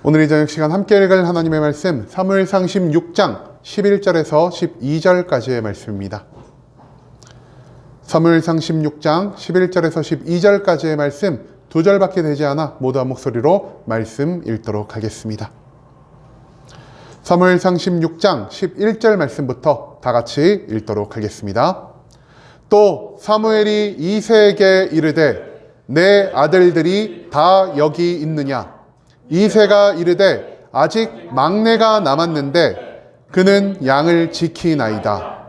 오늘 이 저녁 시간 함께 읽을 하나님의 말씀 사무엘상 16장 11절에서 12절까지의 말씀입니다. 사무엘상 16장 11절에서 12절까지의 말씀 두 절밖에 되지 않아 모두 한 목소리로 말씀 읽도록 하겠습니다. 사무엘상 16장 11절 말씀부터 다 같이 읽도록 하겠습니다. 또 사무엘이 이새에게 이르되 내 아들들이 다 여기 있느냐? 이새가 이르되 아직 막내가 남았는데 그는 양을 지키나이다.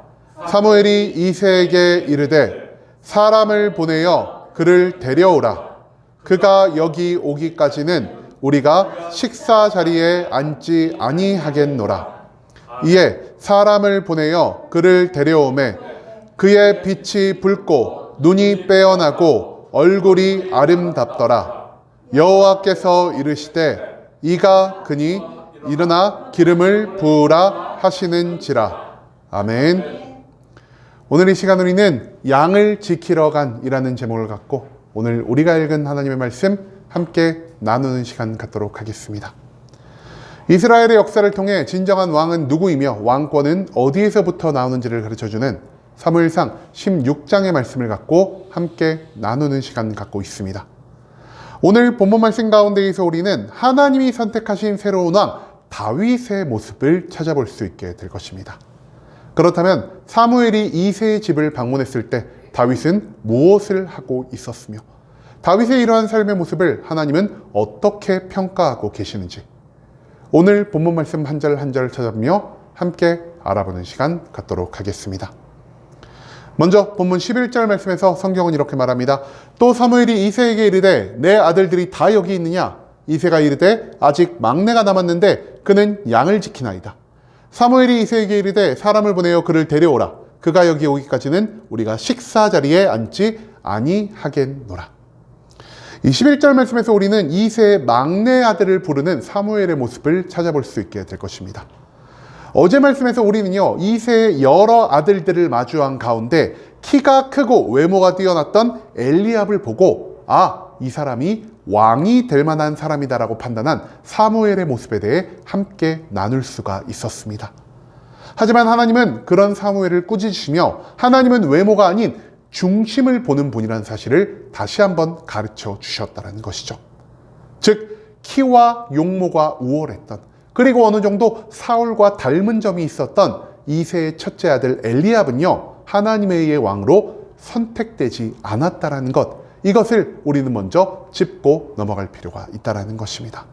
사무엘이 이새에게 이르되 사람을 보내어 그를 데려오라. 그가 여기 오기까지는 우리가 식사 자리에 앉지 아니하겠노라. 이에 사람을 보내어 그를 데려오매 그의 빛이 붉고 눈이 빼어나고 얼굴이 아름답더라. 여호와께서 이르시되 이가 그니 일어나 기름을 부으라 하시는지라. 아멘. 오늘 이 시간 우리는 양을 지키러 간이라는 제목을 갖고 오늘 우리가 읽은 하나님의 말씀 함께 나누는 시간 갖도록 하겠습니다. 이스라엘의 역사를 통해 진정한 왕은 누구이며 왕권은 어디에서부터 나오는지를 가르쳐주는 사무엘상 16장의 말씀을 갖고 함께 나누는 시간 갖고 있습니다. 오늘 본문 말씀 가운데에서 우리는 하나님이 선택하신 새로운 왕 다윗의 모습을 찾아볼 수 있게 될 것입니다. 그렇다면 사무엘이 이새의 집을 방문했을 때 다윗은 무엇을 하고 있었으며 다윗의 이러한 삶의 모습을 하나님은 어떻게 평가하고 계시는지 오늘 본문 말씀 한 절 한 절 찾아보며 함께 알아보는 시간 갖도록 하겠습니다. 먼저 본문 11절 말씀에서 성경은 이렇게 말합니다. 또 사무엘이 이새에게 이르되 내 아들들이 다 여기 있느냐? 이새가 이르되 아직 막내가 남았는데 그는 양을 지키나이다. 사무엘이 이새에게 이르되 사람을 보내어 그를 데려오라. 그가 여기 오기까지는 우리가 식사 자리에 앉지 아니하겠노라. 이 11절 말씀에서 우리는 이새의 막내 아들을 부르는 사무엘의 모습을 찾아볼 수 있게 될 것입니다. 어제 말씀에서 우리는요, 이새의 여러 아들들을 마주한 가운데 키가 크고 외모가 뛰어났던 엘리압을 보고 이 사람이 왕이 될 만한 사람이다라고 판단한 사무엘의 모습에 대해 함께 나눌 수가 있었습니다. 하지만 하나님은 그런 사무엘을 꾸짖으시며 하나님은 외모가 아닌 중심을 보는 분이라는 사실을 다시 한번 가르쳐 주셨다는 것이죠. 즉 키와 용모가 우월했던 그리고 어느 정도 사울과 닮은 점이 있었던 이새의 첫째 아들 엘리압은요 하나님에 의해 왕으로 선택되지 않았다라는 것, 이것을 우리는 먼저 짚고 넘어갈 필요가 있다는 것입니다.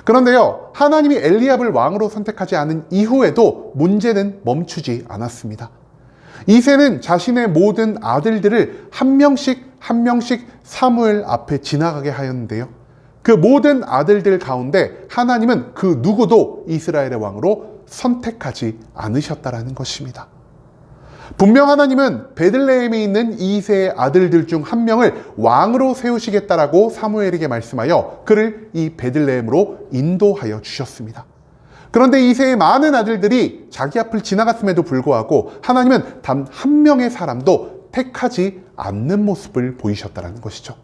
그런데요, 하나님이 엘리압을 왕으로 선택하지 않은 이후에도 문제는 멈추지 않았습니다. 이새는 자신의 모든 아들들을 한 명씩 사무엘 앞에 지나가게 하였는데요, 그 모든 아들들 가운데 하나님은 그 누구도 이스라엘의 왕으로 선택하지 않으셨다라는 것입니다. 분명 하나님은 베들레헴에 있는 이새의 아들들 중 한 명을 왕으로 세우시겠다라고 사무엘에게 말씀하여 그를 이 베들레헴으로 인도하여 주셨습니다. 그런데 이새의 많은 아들들이 자기 앞을 지나갔음에도 불구하고 하나님은 단 한 명의 사람도 택하지 않는 모습을 보이셨다는 것이죠.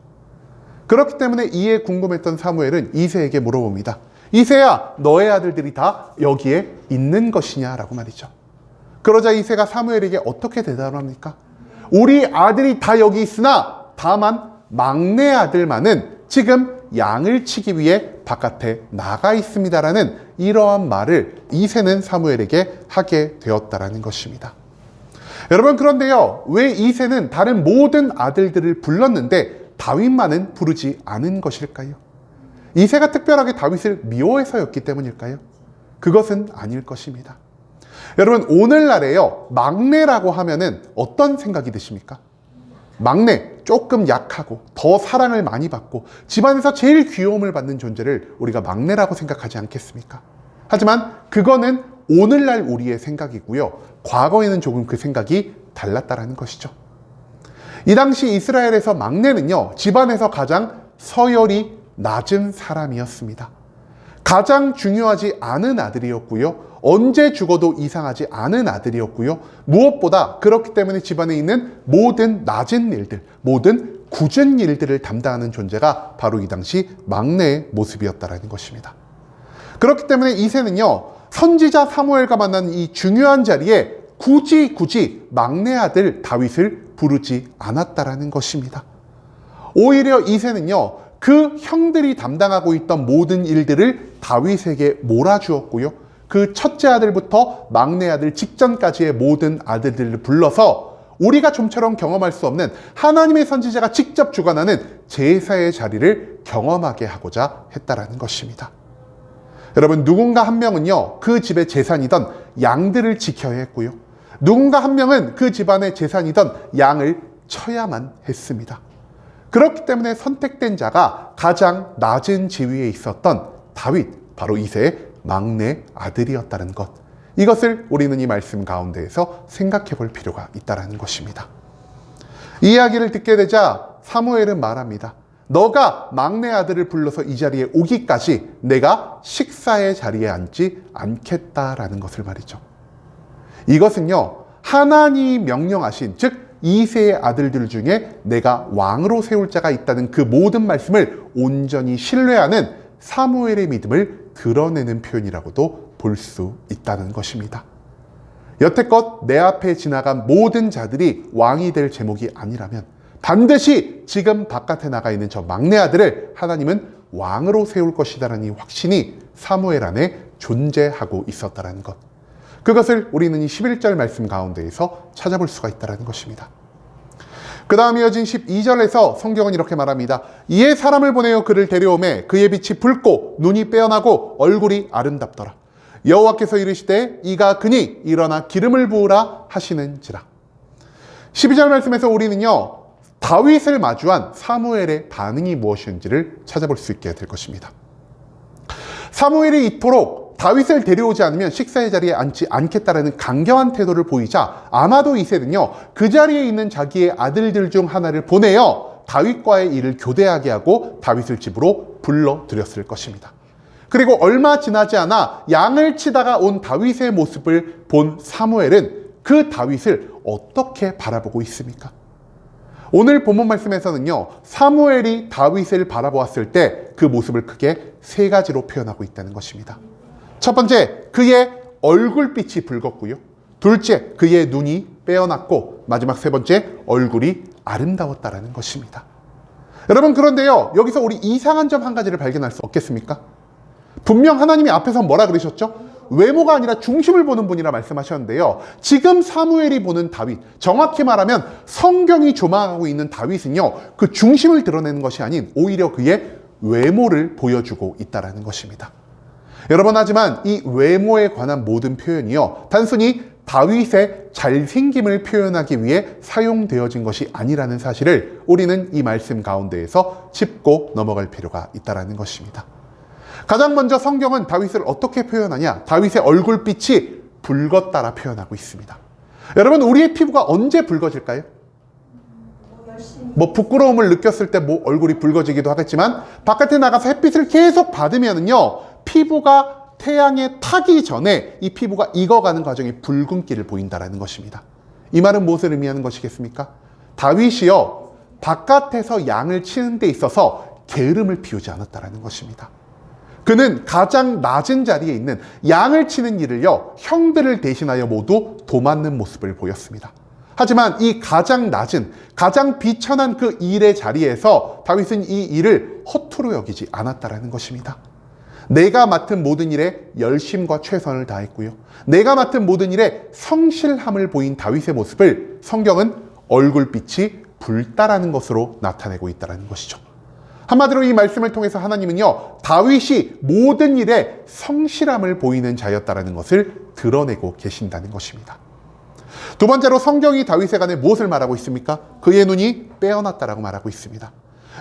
그렇기 때문에 이에 궁금했던 사무엘은 이새에게 물어봅니다. 이새야, 너의 아들들이 다 여기에 있는 것이냐라고 말이죠. 그러자 이새가 사무엘에게 어떻게 대답을 합니까? 우리 아들이 다 여기 있으나 다만 막내 아들만은 지금 양을 치기 위해 바깥에 나가 있습니다라는 이러한 말을 이새는 사무엘에게 하게 되었다라는 것입니다. 여러분, 그런데요, 왜 이새는 다른 모든 아들들을 불렀는데 다윗만은 부르지 않은 것일까요? 이새가 특별하게 다윗을 미워해서였기 때문일까요? 그것은 아닐 것입니다. 여러분, 오늘날에요, 막내라고 하면은 어떤 생각이 드십니까? 막내, 조금 약하고 더 사랑을 많이 받고 집안에서 제일 귀여움을 받는 존재를 우리가 막내라고 생각하지 않겠습니까? 하지만 그거는 오늘날 우리의 생각이고요, 과거에는 조금 그 생각이 달랐다라는 것이죠. 이 당시 이스라엘에서 막내는요, 집안에서 가장 서열이 낮은 사람이었습니다. 가장 중요하지 않은 아들이었고요, 언제 죽어도 이상하지 않은 아들이었고요, 무엇보다 그렇기 때문에 집안에 있는 모든 낮은 일들, 모든 굳은 일들을 담당하는 존재가 바로 이 당시 막내의 모습이었다는 것입니다. 그렇기 때문에 이새는요, 선지자 사무엘과 만난 이 중요한 자리에 굳이 막내 아들 다윗을 부르지 않았다라는 것입니다. 오히려 이새는요, 그 형들이 담당하고 있던 모든 일들을 다윗에게 몰아주었고요, 그 첫째 아들부터 막내 아들 직전까지의 모든 아들들을 불러서 우리가 좀처럼 경험할 수 없는 하나님의 선지자가 직접 주관하는 제사의 자리를 경험하게 하고자 했다라는 것입니다. 여러분, 누군가 한 명은요, 그 집의 재산이던 양들을 지켜야 했고요, 누군가 한 명은 그 집안의 재산이던 양을 쳐야만 했습니다. 그렇기 때문에 선택된 자가 가장 낮은 지위에 있었던 다윗, 바로 이새의 막내 아들이었다는 것, 이것을 우리는 이 말씀 가운데에서 생각해 볼 필요가 있다는 것입니다. 이 이야기를 듣게 되자 사무엘은 말합니다. 너가 막내 아들을 불러서 이 자리에 오기까지 내가 식사의 자리에 앉지 않겠다라는 것을 말이죠. 이것은요, 하나님이 명령하신, 즉 이새의 아들들 중에 내가 왕으로 세울 자가 있다는 그 모든 말씀을 온전히 신뢰하는 사무엘의 믿음을 드러내는 표현이라고도 볼 수 있다는 것입니다. 여태껏 내 앞에 지나간 모든 자들이 왕이 될 제목이 아니라면 반드시 지금 바깥에 나가 있는 저 막내 아들을 하나님은 왕으로 세울 것이다라는 이 확신이 사무엘 안에 존재하고 있었다는 것, 그것을 우리는 이 11절 말씀 가운데에서 찾아볼 수가 있다는 것입니다. 그 다음 이어진 12절에서 성경은 이렇게 말합니다. 이에 사람을 보내어 그를 데려오매 그의 빛이 붉고 눈이 빼어나고 얼굴이 아름답더라. 여호와께서 이르시되 이가 그니 일어나 기름을 부으라 하시는지라. 12절 말씀에서 우리는요, 다윗을 마주한 사무엘의 반응이 무엇이었는지를 찾아볼 수 있게 될 것입니다. 사무엘이 이토록 다윗을 데려오지 않으면 식사의 자리에 앉지 않겠다라는 강경한 태도를 보이자 아마도 이새는요, 그 자리에 있는 자기의 아들들 중 하나를 보내어 다윗과의 일을 교대하게 하고 다윗을 집으로 불러들였을 것입니다. 그리고 얼마 지나지 않아 양을 치다가 온 다윗의 모습을 본 사무엘은 그 다윗을 어떻게 바라보고 있습니까? 오늘 본문 말씀에서는요, 사무엘이 다윗을 바라보았을 때 그 모습을 크게 세 가지로 표현하고 있다는 것입니다. 첫 번째, 그의 얼굴빛이 붉었고요, 둘째, 그의 눈이 빼어났고, 마지막 세 번째, 얼굴이 아름다웠다라는 것입니다. 여러분, 그런데요, 여기서 우리 이상한 점 한 가지를 발견할 수 없겠습니까? 분명 하나님이 앞에서 뭐라 그러셨죠? 외모가 아니라 중심을 보는 분이라 말씀하셨는데요, 지금 사무엘이 보는 다윗, 정확히 말하면 성경이 조망하고 있는 다윗은요, 그 중심을 드러내는 것이 아닌 오히려 그의 외모를 보여주고 있다는 것입니다. 여러분, 하지만 이 외모에 관한 모든 표현이요, 단순히 다윗의 잘생김을 표현하기 위해 사용되어진 것이 아니라는 사실을 우리는 이 말씀 가운데에서 짚고 넘어갈 필요가 있다는 것입니다. 가장 먼저 성경은 다윗을 어떻게 표현하냐? 다윗의 얼굴빛이 붉었다라 표현하고 있습니다. 여러분, 우리의 피부가 언제 붉어질까요? 부끄러움을 느꼈을 때 얼굴이 붉어지기도 하겠지만, 바깥에 나가서 햇빛을 계속 받으면은요, 피부가 태양에 타기 전에 이 피부가 익어가는 과정이 붉은기를 보인다는 것입니다. 이 말은 무엇을 의미하는 것이겠습니까? 다윗이요, 바깥에서 양을 치는 데 있어서 게으름을 피우지 않았다는 것입니다. 그는 가장 낮은 자리에 있는 양을 치는 일을요, 형들을 대신하여 모두 도맡는 모습을 보였습니다. 하지만 이 가장 낮은, 가장 비천한 그 일의 자리에서 다윗은 이 일을 허투루 여기지 않았다는 것입니다. 내가 맡은 모든 일에 열심과 최선을 다했고요, 내가 맡은 모든 일에 성실함을 보인 다윗의 모습을 성경은 얼굴빛이 붉다라는 것으로 나타내고 있다는 것이죠. 한마디로 이 말씀을 통해서 하나님은요, 다윗이 모든 일에 성실함을 보이는 자였다는 것을 드러내고 계신다는 것입니다. 두 번째로 성경이 다윗에 관해 무엇을 말하고 있습니까? 그의 눈이 빼어났다라고 말하고 있습니다.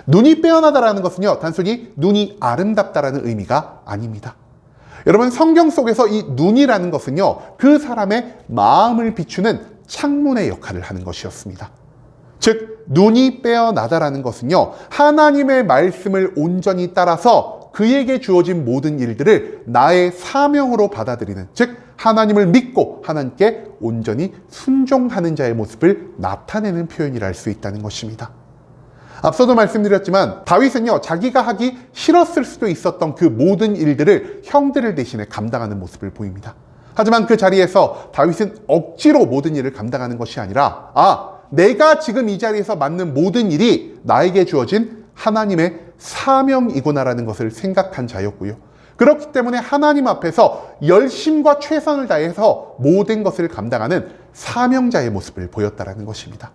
눈이 빼어나다라는 것은요, 단순히 눈이 아름답다라는 의미가 아닙니다. 여러분, 성경 속에서 이 눈이라는 것은요, 그 사람의 마음을 비추는 창문의 역할을 하는 것이었습니다. 즉, 눈이 빼어나다라는 것은요, 하나님의 말씀을 온전히 따라서 그에게 주어진 모든 일들을 나의 사명으로 받아들이는, 즉 하나님을 믿고 하나님께 온전히 순종하는 자의 모습을 나타내는 표현이라 할 수 있다는 것입니다. 앞서도 말씀드렸지만 다윗은요, 자기가 하기 싫었을 수도 있었던 그 모든 일들을 형들을 대신해 감당하는 모습을 보입니다. 하지만 그 자리에서 다윗은 억지로 모든 일을 감당하는 것이 아니라 내가 지금 이 자리에서 맡는 모든 일이 나에게 주어진 하나님의 사명이구나라는 것을 생각한 자였고요. 그렇기 때문에 하나님 앞에서 열심과 최선을 다해서 모든 것을 감당하는 사명자의 모습을 보였다라는 것입니다.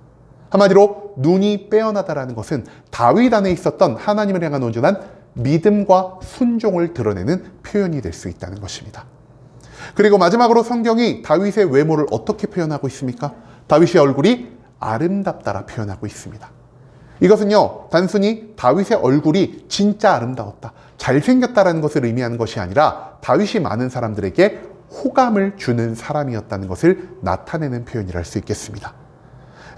한마디로 눈이 빼어나다라는 것은 다윗 안에 있었던 하나님을 향한 온전한 믿음과 순종을 드러내는 표현이 될 수 있다는 것입니다. 그리고 마지막으로 성경이 다윗의 외모를 어떻게 표현하고 있습니까? 다윗의 얼굴이 아름답다라 표현하고 있습니다. 이것은요, 단순히 다윗의 얼굴이 진짜 아름다웠다, 잘생겼다라는 것을 의미하는 것이 아니라 다윗이 많은 사람들에게 호감을 주는 사람이었다는 것을 나타내는 표현이라 할 수 있겠습니다.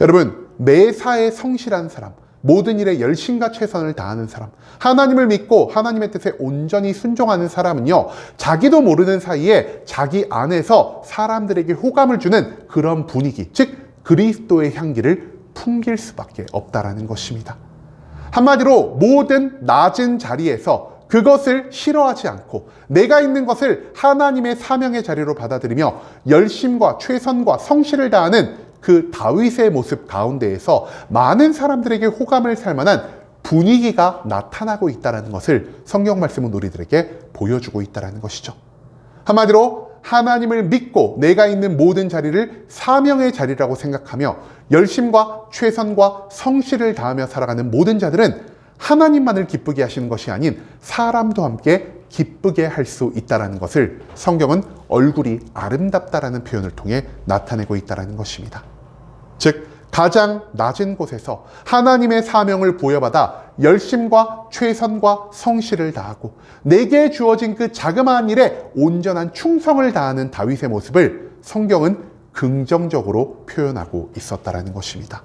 여러분, 매사에 성실한 사람, 모든 일에 열심과 최선을 다하는 사람, 하나님을 믿고 하나님의 뜻에 온전히 순종하는 사람은요, 자기도 모르는 사이에 자기 안에서 사람들에게 호감을 주는 그런 분위기, 즉 그리스도의 향기를 풍길 수밖에 없다라는 것입니다. 한마디로 모든 낮은 자리에서 그것을 싫어하지 않고 내가 있는 것을 하나님의 사명의 자리로 받아들이며 열심과 최선과 성실을 다하는 그 다윗의 모습 가운데에서 많은 사람들에게 호감을 살 만한 분위기가 나타나고 있다는 것을 성경 말씀은 우리들에게 보여주고 있다는 것이죠. 한마디로 하나님을 믿고 내가 있는 모든 자리를 사명의 자리라고 생각하며 열심과 최선과 성실을 다하며 살아가는 모든 자들은 하나님만을 기쁘게 하시는 것이 아닌 사람도 함께 기쁘게 할 수 있다는 것을 성경은 얼굴이 아름답다라는 표현을 통해 나타내고 있다는 것입니다. 즉 가장 낮은 곳에서 하나님의 사명을 부여받아 열심과 최선과 성실을 다하고 내게 주어진 그 자그마한 일에 온전한 충성을 다하는 다윗의 모습을 성경은 긍정적으로 표현하고 있었다는 것입니다.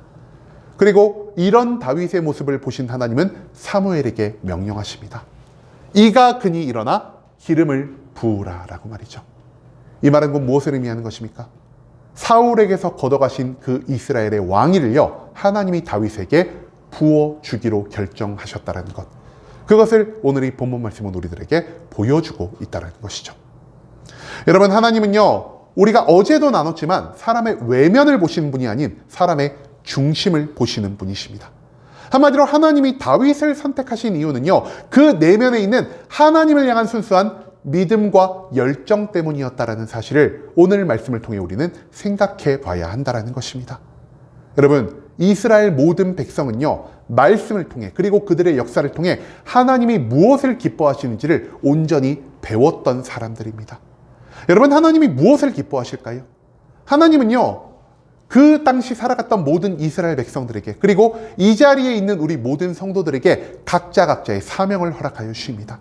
그리고 이런 다윗의 모습을 보신 하나님은 사무엘에게 명령하십니다. 이가 그니 일어나 기름을 부으라 라고 말이죠. 이 말은 곧 무엇을 의미하는 것입니까? 사울에게서 걷어가신 그 이스라엘의 왕위를요, 하나님이 다윗에게 부어주기로 결정하셨다는 것, 그것을 오늘 이 본문 말씀은 우리들에게 보여주고 있다는 것이죠. 여러분, 하나님은요, 우리가 어제도 나눴지만 사람의 외면을 보시는 분이 아닌 사람의 중심을 보시는 분이십니다. 한마디로 하나님이 다윗을 선택하신 이유는요, 그 내면에 있는 하나님을 향한 순수한 믿음과 열정 때문이었다라는 사실을 오늘 말씀을 통해 우리는 생각해 봐야 한다는 것입니다. 여러분, 이스라엘 모든 백성은요, 말씀을 통해 그리고 그들의 역사를 통해 하나님이 무엇을 기뻐하시는지를 온전히 배웠던 사람들입니다. 여러분, 하나님이 무엇을 기뻐하실까요? 하나님은요, 그 당시 살아갔던 모든 이스라엘 백성들에게 그리고 이 자리에 있는 우리 모든 성도들에게 각자의 사명을 허락하여 주십니다.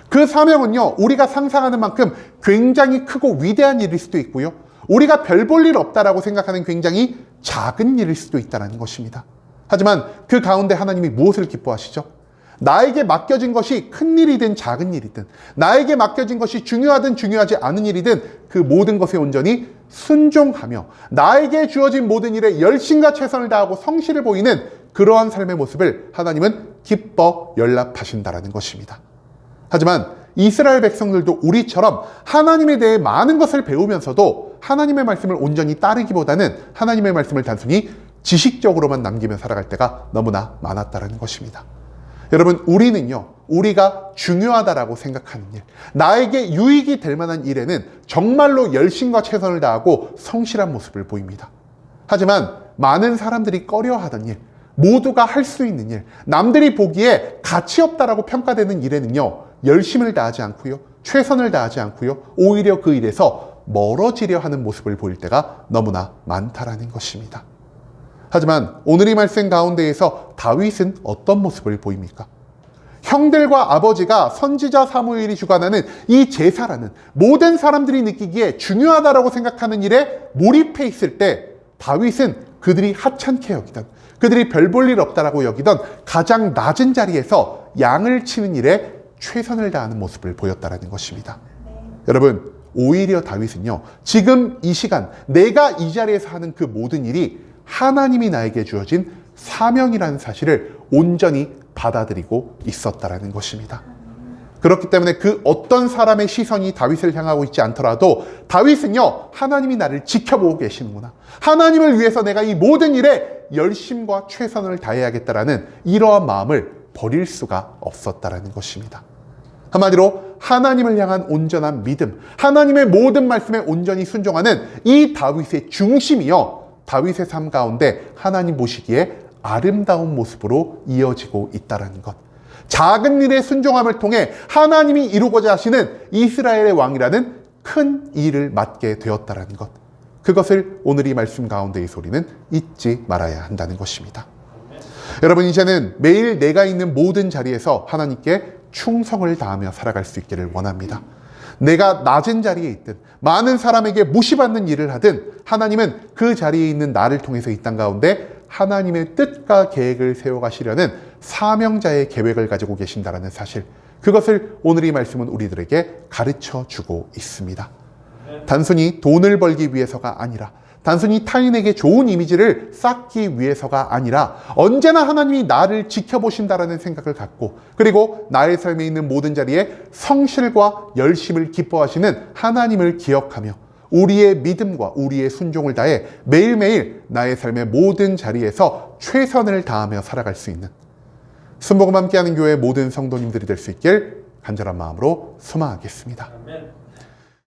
그 사명은요, 우리가 상상하는 만큼 굉장히 크고 위대한 일일 수도 있고요, 우리가 별 볼 일 없다라고 생각하는 굉장히 작은 일일 수도 있다는 것입니다. 하지만 그 가운데 하나님이 무엇을 기뻐하시죠? 나에게 맡겨진 것이 큰 일이든 작은 일이든, 나에게 맡겨진 것이 중요하든 중요하지 않은 일이든 그 모든 것에 온전히 순종하며 나에게 주어진 모든 일에 열심과 최선을 다하고 성실을 보이는 그러한 삶의 모습을 하나님은 기뻐 연락하신다는 것입니다. 하지만 이스라엘 백성들도 우리처럼 하나님에 대해 많은 것을 배우면서도 하나님의 말씀을 온전히 따르기보다는 하나님의 말씀을 단순히 지식적으로만 남기며 살아갈 때가 너무나 많았다는 것입니다. 여러분, 우리는요, 우리가 중요하다라고 생각하는 일, 나에게 유익이 될 만한 일에는 정말로 열심과 최선을 다하고 성실한 모습을 보입니다. 하지만 많은 사람들이 꺼려하던 일, 모두가 할 수 있는 일, 남들이 보기에 가치 없다라고 평가되는 일에는요, 열심을 다하지 않고요, 최선을 다하지 않고요, 오히려 그 일에서 멀어지려 하는 모습을 보일 때가 너무나 많다라는 것입니다. 하지만 오늘 이 말씀 가운데에서 다윗은 어떤 모습을 보입니까? 형들과 아버지가 선지자 사무엘이 주관하는 이 제사라는 모든 사람들이 느끼기에 중요하다라고 생각하는 일에 몰입해 있을 때 다윗은 그들이 하찮게 여기던, 그들이 별 볼 일 없다라고 여기던 가장 낮은 자리에서 양을 치는 일에 최선을 다하는 모습을 보였다는 것입니다. 여러분, 오히려 다윗은요, 지금 이 시간 내가 이 자리에서 하는 그 모든 일이 하나님이 나에게 주어진 사명이라는 사실을 온전히 받아들이고 있었다라는 것입니다. 그렇기 때문에 그 어떤 사람의 시선이 다윗을 향하고 있지 않더라도 다윗은요, 하나님이 나를 지켜보고 계시는구나, 하나님을 위해서 내가 이 모든 일에 열심과 최선을 다해야겠다라는 이러한 마음을 버릴 수가 없었다라는 것입니다. 한마디로 하나님을 향한 온전한 믿음, 하나님의 모든 말씀에 온전히 순종하는 이 다윗의 중심이요, 다윗의 삶 가운데 하나님 보시기에 아름다운 모습으로 이어지고 있다는 것. 작은 일의 순종함을 통해 하나님이 이루고자 하시는 이스라엘의 왕이라는 큰 일을 맡게 되었다는 것. 그것을 오늘 이 말씀 가운데의 소리는 잊지 말아야 한다는 것입니다. 여러분, 이제는 매일 내가 있는 모든 자리에서 하나님께 충성을 다하며 살아갈 수 있기를 원합니다. 내가 낮은 자리에 있든 많은 사람에게 무시받는 일을 하든 하나님은 그 자리에 있는 나를 통해서 이 땅 가운데 하나님의 뜻과 계획을 세워가시려는 사명자의 계획을 가지고 계신다는 사실, 그것을 오늘 이 말씀은 우리들에게 가르쳐주고 있습니다. 단순히 돈을 벌기 위해서가 아니라, 단순히 타인에게 좋은 이미지를 쌓기 위해서가 아니라 언제나 하나님이 나를 지켜보신다라는 생각을 갖고, 그리고 나의 삶에 있는 모든 자리에 성실과 열심을 기뻐하시는 하나님을 기억하며 우리의 믿음과 우리의 순종을 다해 매일매일 나의 삶의 모든 자리에서 최선을 다하며 살아갈 수 있는 순복음 함께하는 교회 모든 성도님들이 될 수 있길 간절한 마음으로 소망하겠습니다. 아멘.